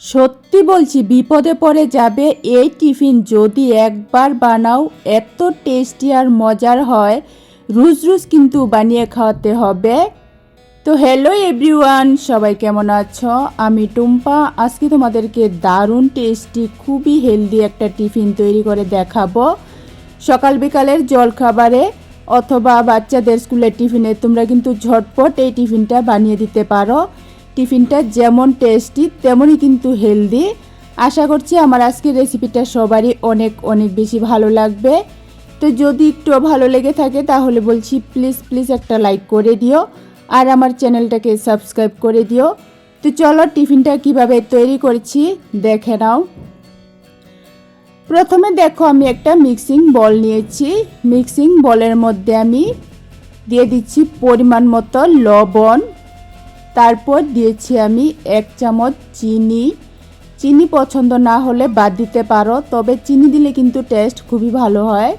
সত্যি বলছি বিপদে পড়ে যাবে। এই টিফিন যদি একবার বানাও এত টেস্টি আর মজার হয়, রোজ রোজ কিন্তু বানিয়ে খাওয়াতে হবে। তো হ্যালো এভরিওয়ান, সবাই কেমন আছো? আমি টুম্পা। আজকে তোমাদেরকে দারুণ টেস্টি খুবই হেলদি একটা টিফিন তৈরি করে দেখাবো। সকাল বিকালের জলখাবারে অথবা বাচ্চাদের স্কুলের টিফিনে তোমরা কিন্তু ঝটপট এই টিফিনটা বানিয়ে দিতে পারো। টিফিনটা যেমন টেস্টি তেমনই কিন্তু হেলদি। আশা করছি আমার আজকের রেসিপিটা সবারই অনেক অনেক বেশি ভালো লাগবে। তো যদি একটু ভালো লেগে থাকে তাহলে বলছি প্লিজ প্লিজ একটা লাইক করে দিও আর আমার চ্যানেলটাকে সাবস্ক্রাইব করে দিও। তো চলো টিফিনটা কিভাবে তৈরি করছি দেখে নাও। প্রথমে দেখো আমি একটা মিক্সিং বল নিয়েছি। মিক্সিং বলের মধ্যে আমি দিয়ে দিচ্ছি পরিমাণ মতো লবণ। তারপর দিয়েছি আমি 1 চামচ চিনি। চিনি পছন্দ না হলে বাদ দিতে পারো, তবে চিনি দিলে কিন্তু টেস্ট খুবই ভালো হয়।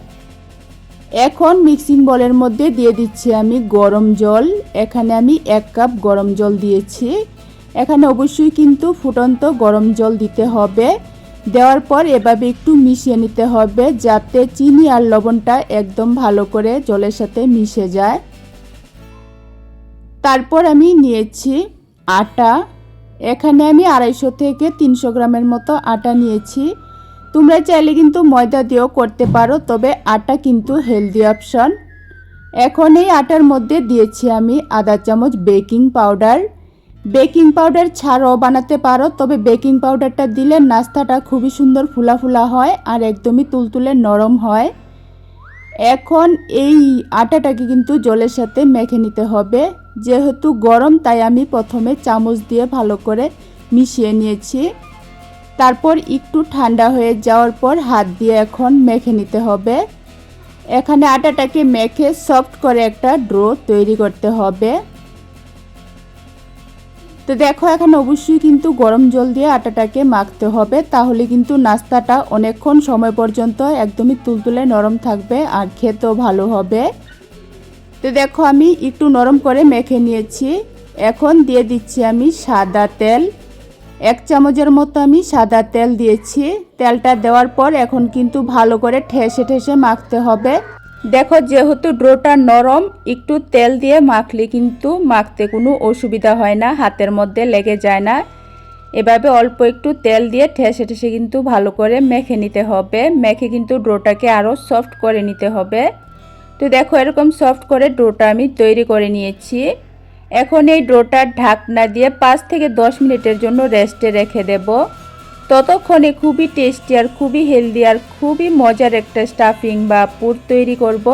এখন মিক্সিং বলের মধ্যে দিয়ে দিচ্ছি আমি গরম জল। এখানে আমি 1 কাপ গরম জল দিয়েছি। এখানে অবশ্যই কিন্তু ফুটন্ত গরম জল দিতে হবে। দেওয়ার পর এভাবে একটু মিশিয়ে নিতে হবে যাতে চিনি আর লবণটা একদম ভালো করে জলের সাথে মিশে যায়। তারপর আমি নিয়েছি আটা। এখানে আমি 250 থেকে 300 গ্রামের মতো আটা নিয়েছি। তোমরা চাইলে কিন্তু ময়দা দিয়েও করতে পারো, তবে আটা কিন্তু হেলদি অপশন। এখন এই আটার মধ্যে দিয়েছি আমি আধা চামচ বেকিং পাউডার। বেকিং পাউডার ছাড়াও বানাতে পারো, তবে বেকিং পাউডারটা দিলে নাস্তাটা খুবই সুন্দর ফুলা ফুলা হয় আর একদমই তুলতুলে নরম হয়। এখন এই আটাটাকে কিন্তু জলের সাথে মেখে নিতে হবে। যেহেতু গরম তাই আমি প্রথমে চামচ দিয়ে ভালো করে মিশিয়ে নিয়েছি। তারপর একটু ঠান্ডা হয়ে যাওয়ার পর হাত দিয়ে এখন মেখে নিতে হবে। এখানে আটাটাকে মেখে সফট করে একটা ডো তৈরি করতে হবে। তো দেখো এখন অবশ্যই কিন্তু গরম জল দিয়ে আটাটাকে মাখতে হবে, তাহলে কিন্তু নাস্তাটা অনেকক্ষণ সময় পর্যন্ত একদমই তুলতুলে নরম থাকবে আর খেতেও ভালো হবে। তো দেখো আমি একটু নরম করে মেখে নিয়েছি। এখন দিয়ে দিচ্ছি আমি সাদা তেল। 1 চামচের মতো আমি সাদা তেল দিয়েছি। তেলটা দেওয়ার পর এখন কিন্তু ভালো করে ঠেসে ঠেসে মাখতে হবে। দেখো যেহেতু ডোটা নরম, একটু তেল দিয়ে মাখলে কিন্তু মাখতে কোনো অসুবিধা হয় না, হাতের মধ্যে লেগে যায় না। এভাবে অল্প একটু তেল দিয়ে ঠেসে ঠেসে কিন্তু ভালো করে মেখে নিতে হবে। মেখে কিন্তু ডোটাকে আরও সফট করে নিতে হবে। তো দেখো এরকম সফট করে ডোটা আমি তৈরি করে নিয়েছি। এখন এই ডোটা ঢাকনা দিয়ে 5 থেকে 10 মিনিটের জন্য রেস্টে রেখে দেব। ততক্ষণে খুবই টেস্টি আর খুবই হেলদি আর খুবই মজার একটা স্টাফিং বা পুর তৈরি করব।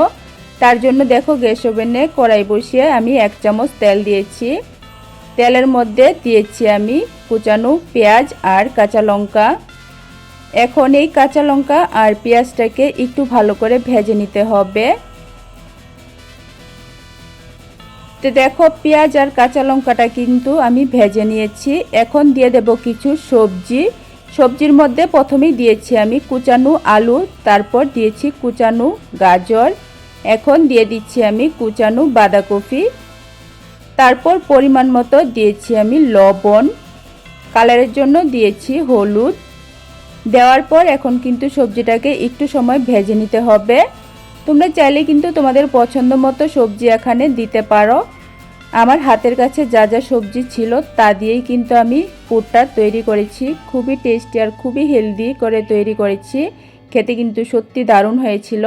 তার জন্য দেখো গ্যাস ওভেনে কড়াই বসিয়ে আমি 1 চামচ তেল দিয়েছি। তেলের মধ্যে দিয়েছি আমি কুচানো পেঁয়াজ আর কাঁচা লঙ্কা। এখন এই কাঁচা লঙ্কা আর পেঁয়াজটাকে একটু ভালো করে ভেজে নিতে হবে। তো দেখো পেঁয়াজ আর কাঁচা লঙ্কাটা কিন্তু আমি ভেজে নিয়েছি। এখন দিয়ে দেব কিছু সবজি। সবজির মধ্যে প্রথমেই দিয়েছি আমি কুচানো আলু, তারপর দিয়েছি কুচানো গাজর, এখন দিয়ে দিচ্ছি আমি কুচানো বাঁধাকপি, তারপর পরিমাণ মতো দিয়েছি আমি লবণ, কালারের জন্য দিয়েছি হলুদ। দেওয়ার পর এখন কিন্তু সবজিটাকে একটু সময় ভেজে নিতে হবে। তোমরা চাইলে কিন্তু তোমাদের পছন্দ মতো সবজি এখানে দিতে পারো। আমার হাতের কাছে যা যা সবজি ছিল তা দিয়েই কিন্তু আমি পুরটা তৈরি করেছি। খুবই টেস্টি আর খুবই হেলদি করে তৈরি করেছি। খেতে কিন্তু সত্যি দারুণ হয়েছিল।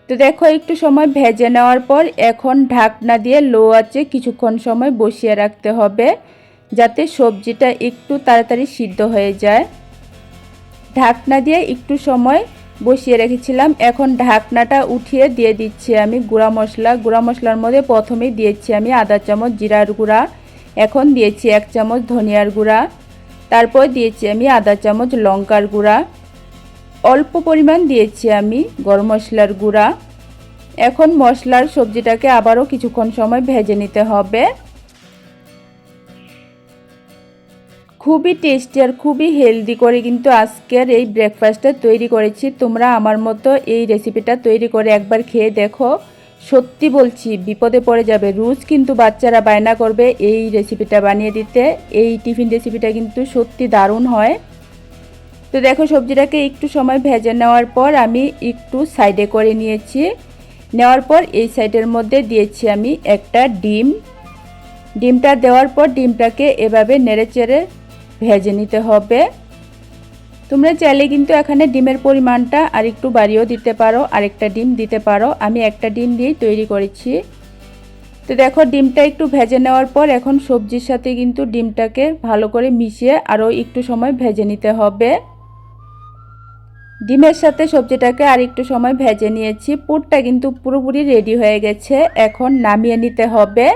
তো দেখো একটু সময় ভেজে নেওয়ার পর এখন ঢাকনা দিয়ে লো আঁচে কিছুক্ষণ সময় বসিয়ে রাখতে হবে, যাতে সবজিটা একটু তাড়াতাড়ি সিদ্ধ হয়ে যায়। ঢাকনা দিয়ে একটু সময় বসিয়ে রেখেছিলাম। এখন ঢাকনাটা উঠিয়ে দিয়ে দিচ্ছি আমি গুঁড়া মশলা। গুঁড়া মশলার মধ্যে প্রথমেই দিয়েছি আমি আধা চামচ জিরার গুঁড়া, এখন দিয়েছি 1 চামচ ধনিয়ার গুঁড়া, তারপর দিয়েছি আমি আধা চামচ লঙ্কার গুঁড়া, অল্প পরিমাণ দিয়েছি আমি গরম মশলার গুঁড়া। এখন মশলার সবজিটাকে আবারও কিছুক্ষণ সময় ভেজে নিতে হবে। খুবই টেস্টি আর খুবই হেলদি করে কিন্তু আজকের এই ব্রেকফাস্টটা তৈরি করেছি। তোমরা আমার মতো এই রেসিপিটা তৈরি করে একবার খেয়ে দেখো, সত্যি বলছি বিপদে পড়ে যাবে। রোজ কিন্তু বাচ্চারা বায়না করবে এই রেসিপিটা বানিয়ে দিতে। এই টিফিন রেসিপিটা কিন্তু সত্যি দারুণ হয়। তো দেখো সবজিটাকে একটু সময় ভেজে নেওয়ার পর আমি একটু সাইডে করে নিয়েছি। নেওয়ার পর এই সাইডের মধ্যে দিয়েছি আমি একটা ডিম। ডিমটা দেওয়ার পর ডিমটাকে এভাবে নেড়েচেড়ে ভেজে নিতে হবে। তোমরা চাইলে কিন্তু এখানে ডিমের পরিমাণটা আর একটু বাড়িয়েও দিতে পারো, আরেকটা ডিম দিতে পারো। আমি একটা ডিম দিয়েই তৈরি করেছি। তো দেখো ডিমটা একটু ভেজে নেওয়ার পর এখন সবজির সাথে কিন্তু ডিমটাকে ভালো করে মিশিয়ে আরও একটু সময় ভেজে নিতে হবে। ডিমের সাথে সবজিটাকে আর একটু সময় ভেজে নিয়েছি। পুরটা কিন্তু পুরোপুরি রেডি হয়ে গেছে, এখন নামিয়ে নিতে হবে।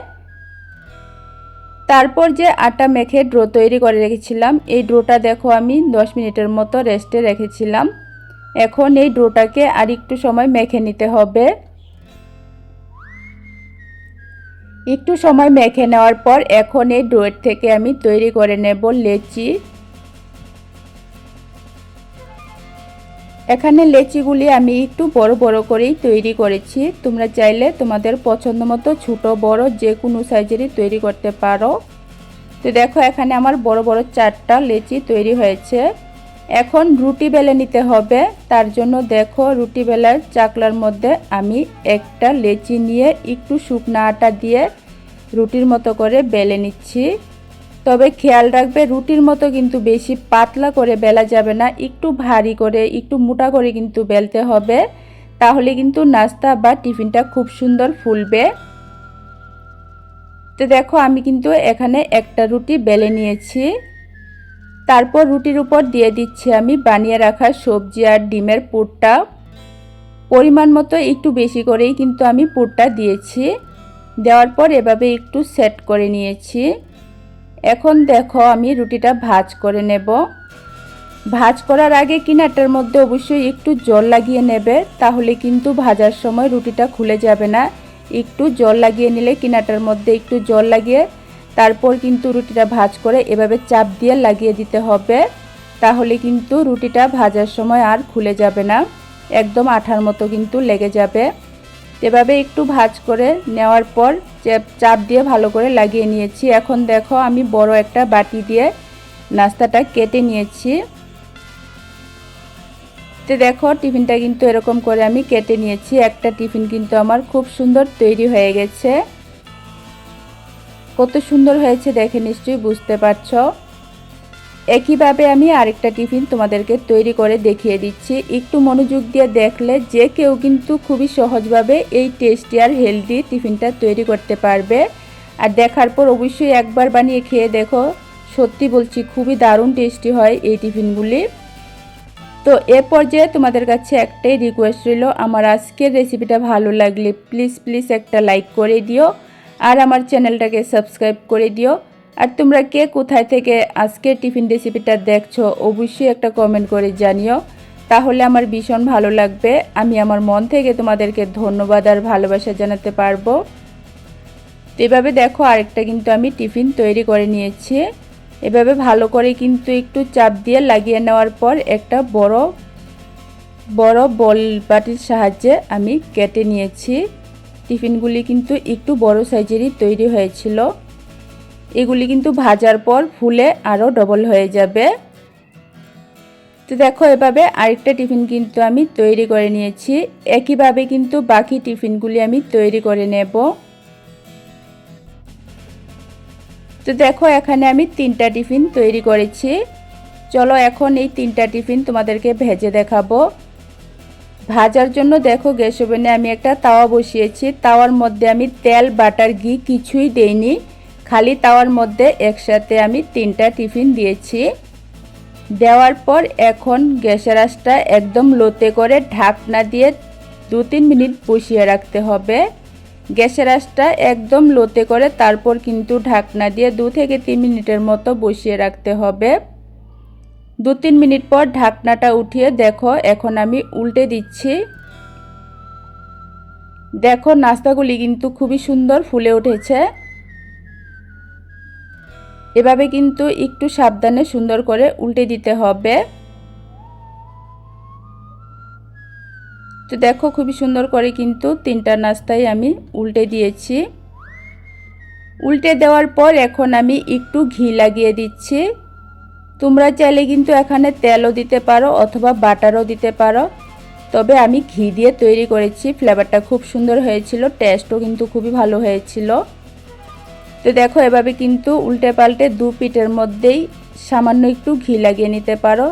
তারপর যে আটা মেখে ডো তৈরি করে রেখেছিলাম, এই ডোটা দেখো আমি 10 মিনিটের মতো রেস্টে রেখেছিলাম। এখন এই ডোটাকে আর একটু সময় মেখে নিতে হবে। একটু সময় মেখে নেওয়ার পর এখন এই ডোয়ের থেকে আমি তৈরি করে নেব লেচি। এখানে লেচিগুলি আমি একটু বড় বড় করেই তৈরি করেছি। তোমরা চাইলে তোমাদের পছন্দ মতো ছোট বড় যে কোনো সাইজেরই তৈরি করতে পারো। তো দেখো এখানে আমার বড় বড় 4টা লেচি তৈরি হয়েছে। এখন রুটি বেলে নিতে হবে। তার জন্য দেখো রুটি বেলার চাকলার মধ্যে আমি একটা লেচি নিয়ে একটু শুকনো আটা দিয়ে রুটির মতো করে বেলে নিচ্ছি। তবে খেয়াল রাখবে রুটির মতো কিন্তু বেশি পাতলা করে বেলা যাবে না, একটু ভারী করে একটু মোটা করে কিন্তু বেলতে হবে। তাহলে কিন্তু নাস্তা বা টিফিনটা খুব সুন্দর ফুলবে। তো দেখো আমি কিন্তু এখানে একটা রুটি বেলে নিয়েছি। তারপর রুটির উপর দিয়ে দিচ্ছি আমি বানিয়ে রাখা সবজি আর ডিমের পুরটা। পরিমাণ মতো একটু বেশি করেই কিন্তু আমি পুরটা দিয়েছি। দেওয়ার পর এভাবে একটু সেট করে নিয়েছি। এখন দেখো আমি রুটিটা ভাঁজ করে নেব। ভাঁজ করার আগে কিনারটার মধ্যে অবশ্যই একটু জল লাগিয়ে নেবে, তাহলে কিন্তু ভাজার সময় রুটিটা খুলে যাবে না। একটু জল লাগিয়ে নিলে কিনারটার মধ্যে একটু জল লাগিয়ে তারপর কিন্তু রুটিটা ভাঁজ করে এভাবে চাপ দিয়ে লাগিয়ে দিতে হবে। তাহলে কিন্তু রুটিটা ভাজার সময় আর খুলে যাবে না, একদম আঠার মতো কিন্তু লেগে যাবে। এভাবে একটু ভাঁজ করে নেওয়ার পর চাপ দিয়ে ভালো করে লাগিয়ে নিয়েছি। এখন দেখো আমি বড় একটা বাটি দিয়ে নাস্তাটা কেটে নিয়েছি। তো দেখো টিফিনটা কিন্তু এরকম করে আমি কেটে নিয়েছি। একটা টিফিন কিন্তু আমার খুব সুন্দর তৈরি হয়ে গেছে। কত সুন্দর হয়েছে দেখে নিশ্চয়ই বুঝতে পারছো। একইভাবে আমি আরেকটা টিফিন তোমাদেরকে তৈরি করে দেখিয়ে দিচ্ছি। একটু মনোযোগ দিয়ে দেখলে যে কেউ কিন্তু খুবই সহজভাবে এই টেস্টি আর হেলদি টিফিনটা তৈরি করতে পারবে। আর দেখার পর অবশ্যই একবার বানিয়ে খেয়ে দেখো, সত্যি বলছি খুবই দারুণ টেস্টি হয় এই টিফিনগুলি। তো এ পর্যায়ে তোমাদের কাছে একটাই রিকোয়েস্ট রইল, আমার আজকের রেসিপিটা ভালো লাগলে প্লিজ একটা লাইক করে দিও আর আমার চ্যানেলটাকে সাবস্ক্রাইব করে দিও। আর তোমরা কে কোথায় থেকে আজকের টিফিন রেসিপিটা দেখছো অবশ্যই একটা কমেন্ট করে জানিও, তাহলে আমার ভীষণ ভালো লাগবে। আমি আমার মন থেকে তোমাদেরকে ধন্যবাদ আর ভালোবাসা জানাতে পারবো। তো এভাবে দেখো আরেকটা কিন্তু আমি টিফিন তৈরি করে নিয়েছি। এভাবে ভালো করে কিন্তু একটু চাপ দিয়ে লাগিয়ে নেওয়ার পর একটা বড় বল বাটির সাহায্যে আমি কেটে নিয়েছি। টিফিনগুলি কিন্তু একটু বড় সাইজেরই তৈরি হয়েছিল। এগুলি কিন্তু ভাজার পর ফুলে আরও ডবল হয়ে যাবে। তো দেখো এভাবে আরেকটা টিফিন কিন্তু আমি তৈরি করে নিয়েছি। একইভাবে কিন্তু বাকি টিফিনগুলি আমি তৈরি করে নেব। তো দেখো এখানে আমি 3টা টিফিন তৈরি করেছি। চলো এখন এই 3টা টিফিন তোমাদেরকে ভেজে দেখাবো। ভাজার জন্য দেখো গ্যাস ওভেনে আমি একটা তাওয়া বসিয়েছি। তাওয়ার মধ্যে আমি তেল বাটার ঘি কিছুই দেইনি, খালি তাওয়ার মধ্যে একসাথে আমি 3টা টিফিন দিয়েছি। দেওয়ার পর এখন গ্যাসের আঁচটা একদম লোতে করে ঢাকনা দিয়ে 2-3 মিনিট বসিয়ে রাখতে হবে। গ্যাসের আঁচটা একদম লোতে করে তারপর কিন্তু ঢাকনা দিয়ে 2 থেকে 3 মিনিটের মতো বসিয়ে রাখতে হবে। 2-3 মিনিট পর ঢাকনাটা উঠিয়ে দেখো এখন আমি উল্টে দিচ্ছি। দেখো নাস্তাগুলি কিন্তু খুবই সুন্দর ফুলে উঠেছে। এভাবে কিন্তু একটু সাবধানে সুন্দর করে উল্টে দিতে হবে। তো দেখো খুবই সুন্দর করে কিন্তু তিনটা নাস্তাই আমি উল্টে দিয়েছি। উল্টে দেওয়ার পর এখন আমি একটু ঘি লাগিয়ে দিচ্ছি। তোমরা চাইলে কিন্তু এখানে তেলও দিতে পারো অথবা বাটারও দিতে পারো, তবে আমি ঘি দিয়ে তৈরি করেছি। ফ্লেভারটা খুব সুন্দর হয়েছিল, টেস্টও কিন্তু খুবই ভালো হয়েছিল। তো দেখো এভাবে কিন্তু উল্টে পাল্টে দু পিঠের মধ্যেই সামান্য একটু ঘি লাগিয়ে নিতে পারো।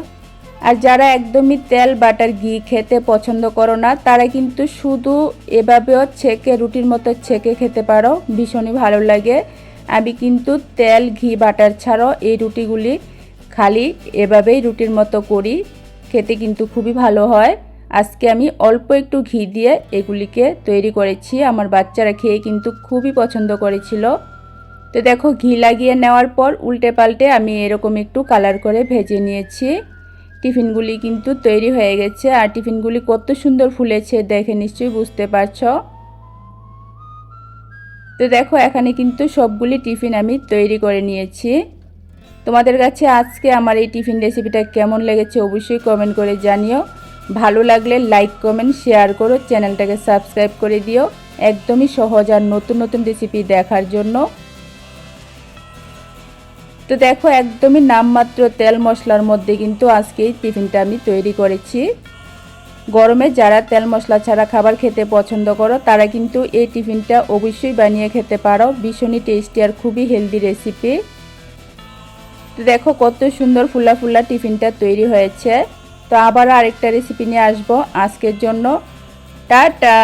আর যারা একদমই তেল বাটার ঘি খেতে পছন্দ করো না, তারা কিন্তু শুধু এভাবেও ছেঁকে রুটির মতো ছেঁকে খেতে পারো, ভীষণই ভালো লাগে। আমি কিন্তু তেল ঘি বাটার ছাড়াও এই রুটিগুলি খালি এভাবেই রুটির মতো করি, খেতে কিন্তু খুবই ভালো হয়। আজকে আমি অল্প একটু ঘি দিয়ে এগুলিকে তৈরি করেছি, আমার বাচ্চারা খেয়ে কিন্তু খুবই পছন্দ করেছিল। তো দেখো ঘি লাগিয়ে নেওয়ার পর উল্টে পাল্টে আমি এরকম একটু কালার করে ভেজে নিয়েছি। টিফিনগুলি কিন্তু তৈরি হয়ে গেছে, আর টিফিনগুলি কত সুন্দর ফুলেছে দেখে নিশ্চয়ই বুঝতে পারছো। তো দেখো এখানে কিন্তু সবগুলি টিফিন আমি তৈরি করে নিয়েছি। তোমাদের কাছে আজকে আমার এই টিফিন রেসিপিটা কেমন লেগেছে অবশ্যই কমেন্ট করে জানিও। ভালো লাগলে লাইক কমেন্ট শেয়ার করো, চ্যানেলটাকে সাবস্ক্রাইব করে দিও একদমই সহজ আর নতুন নতুন রেসিপি দেখার জন্য। তো দেখো একদমই নামমাত্র তেল মশলার মধ্যে কিন্তু আজকে এই টিফিনটা আমি তৈরি করেছি। গরমে যারা তেল মশলা ছাড়া খাবার খেতে পছন্দ করো তারা কিন্তু এই টিফিনটা অবশ্যই বানিয়ে খেতে পারো, ভীষণই টেস্টি আর খুবই হেলদি রেসিপি। তো দেখো কত সুন্দর ফুলা ফুলা টিফিনটা তৈরি হয়েছে। তো আবার আরেকটা রেসিপি নিয়ে আসবো, আজকের জন্য টাটা।